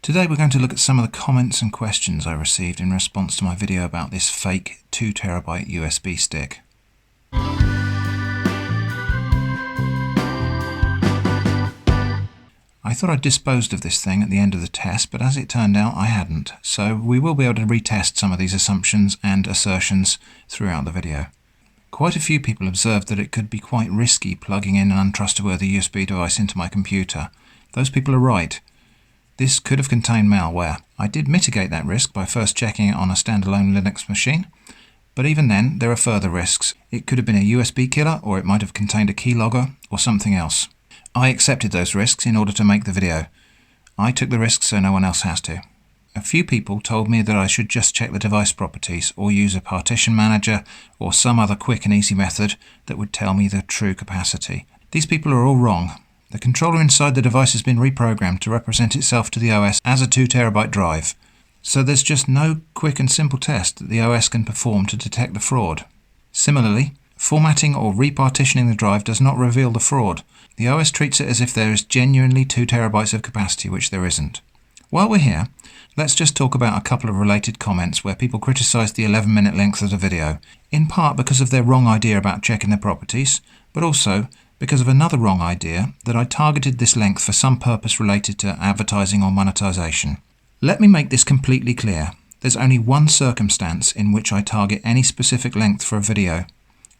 Today we're going to look at some of the comments and questions I received in response to my video about this fake 2TB USB stick. I thought I'd disposed of this thing at the end of the test, but as it turned out I hadn't, so we will be able to retest some of these assumptions and assertions throughout the video. Quite a few people observed that it could be quite risky plugging in an untrustworthy USB device into my computer. Those people are right. This could have contained malware. I did mitigate that risk by first checking it on a standalone Linux machine, but even then there are further risks. It could have been a USB killer, or it might have contained a keylogger or something else. I accepted those risks in order to make the video. I took the risks so no one else has to. A few people told me that I should just check the device properties or use a partition manager or some other quick and easy method that would tell me the true capacity. These people are all wrong. The controller inside the device has been reprogrammed to represent itself to the OS as a 2TB drive. So there's just no quick and simple test that the OS can perform to detect the fraud. Similarly, formatting or repartitioning the drive does not reveal the fraud. The OS treats it as if there is genuinely 2TB of capacity, which there isn't. While we're here, let's just talk about a couple of related comments where people criticised the 11-minute length of the video, in part because of their wrong idea about checking the properties, but also because of another wrong idea that I targeted this length for some purpose related to advertising or monetization. Let me make this completely clear. There's only one circumstance in which I target any specific length for a video,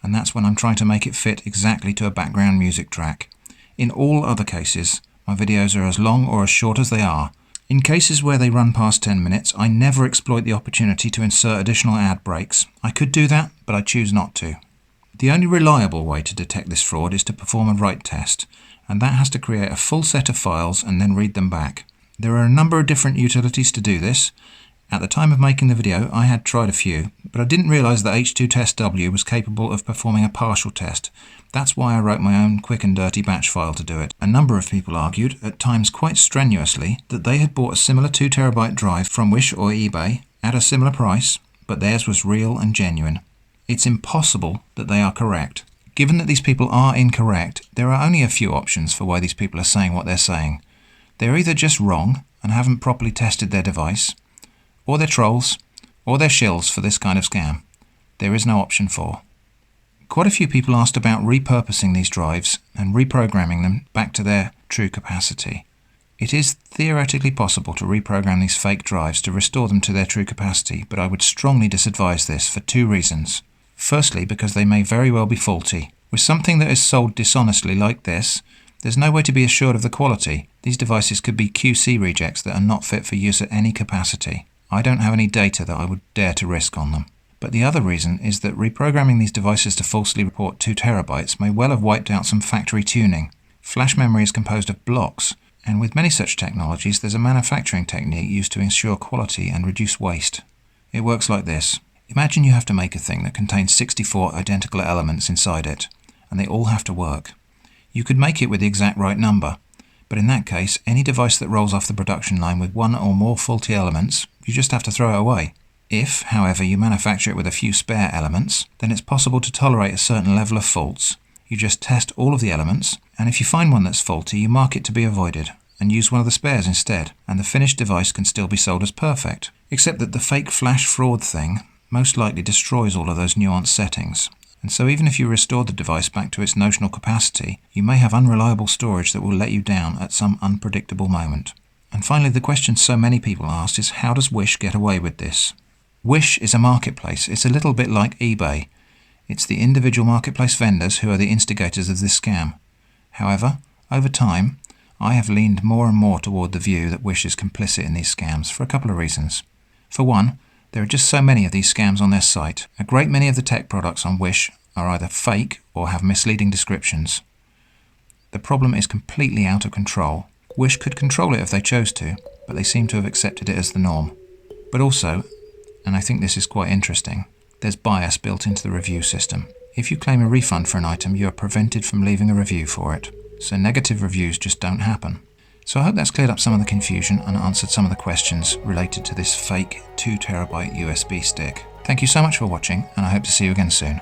and that's when I'm trying to make it fit exactly to a background music track. In all other cases, my videos are as long or as short as they are. In cases where they run past 10 minutes, I never exploit the opportunity to insert additional ad breaks. I could do that, but I choose not to. The only reliable way to detect this fraud is to perform a write test, and that has to create a full set of files and then read them back. There are a number of different utilities to do this. At the time of making the video, I had tried a few, but I didn't realise that H2TestW was capable of performing a partial test. That's why I wrote my own quick and dirty batch file to do it. A number of people argued, at times quite strenuously, that they had bought a similar 2TB drive from Wish or eBay at a similar price, but theirs was real and genuine. It's impossible that they are correct. Given that these people are incorrect, there are only a few options for why these people are saying what they're saying. They're either just wrong and haven't properly tested their device, or they're trolls, or they're shills for this kind of scam. There is no option 4. Quite a few people asked about repurposing these drives and reprogramming them back to their true capacity. It is theoretically possible to reprogram these fake drives to restore them to their true capacity, but I would strongly disadvise this for 2 reasons. Firstly, because they may very well be faulty. With something that is sold dishonestly like this, there's no way to be assured of the quality. These devices could be QC rejects that are not fit for use at any capacity. I don't have any data that I would dare to risk on them. But the other reason is that reprogramming these devices to falsely report 2TB may well have wiped out some factory tuning. Flash memory is composed of blocks, and with many such technologies there's a manufacturing technique used to ensure quality and reduce waste. It works like this. Imagine you have to make a thing that contains 64 identical elements inside it, and they all have to work. You could make it with the exact right number, but in that case, any device that rolls off the production line with one or more faulty elements, you just have to throw it away. If, however, you manufacture it with a few spare elements, then it's possible to tolerate a certain level of faults. You just test all of the elements, and if you find one that's faulty, you mark it to be avoided, and use one of the spares instead, and the finished device can still be sold as perfect. Except that the fake flash fraud thing most likely destroys all of those nuanced settings. And so even if you restore the device back to its notional capacity, you may have unreliable storage that will let you down at some unpredictable moment. And finally, the question so many people asked is, how does Wish get away with this? Wish is a marketplace. It's a little bit like eBay. It's the individual marketplace vendors who are the instigators of this scam. However, over time, I have leaned more and more toward the view that Wish is complicit in these scams for a couple of reasons. For one, there are just so many of these scams on their site. A great many of the tech products on Wish are either fake or have misleading descriptions. The problem is completely out of control. Wish could control it if they chose to, but they seem to have accepted it as the norm. But also, and I think this is quite interesting, there's bias built into the review system. If you claim a refund for an item, you are prevented from leaving a review for it. So negative reviews just don't happen. So I hope that's cleared up some of the confusion and answered some of the questions related to this fake 2TB USB stick. Thank you so much for watching, and I hope to see you again soon.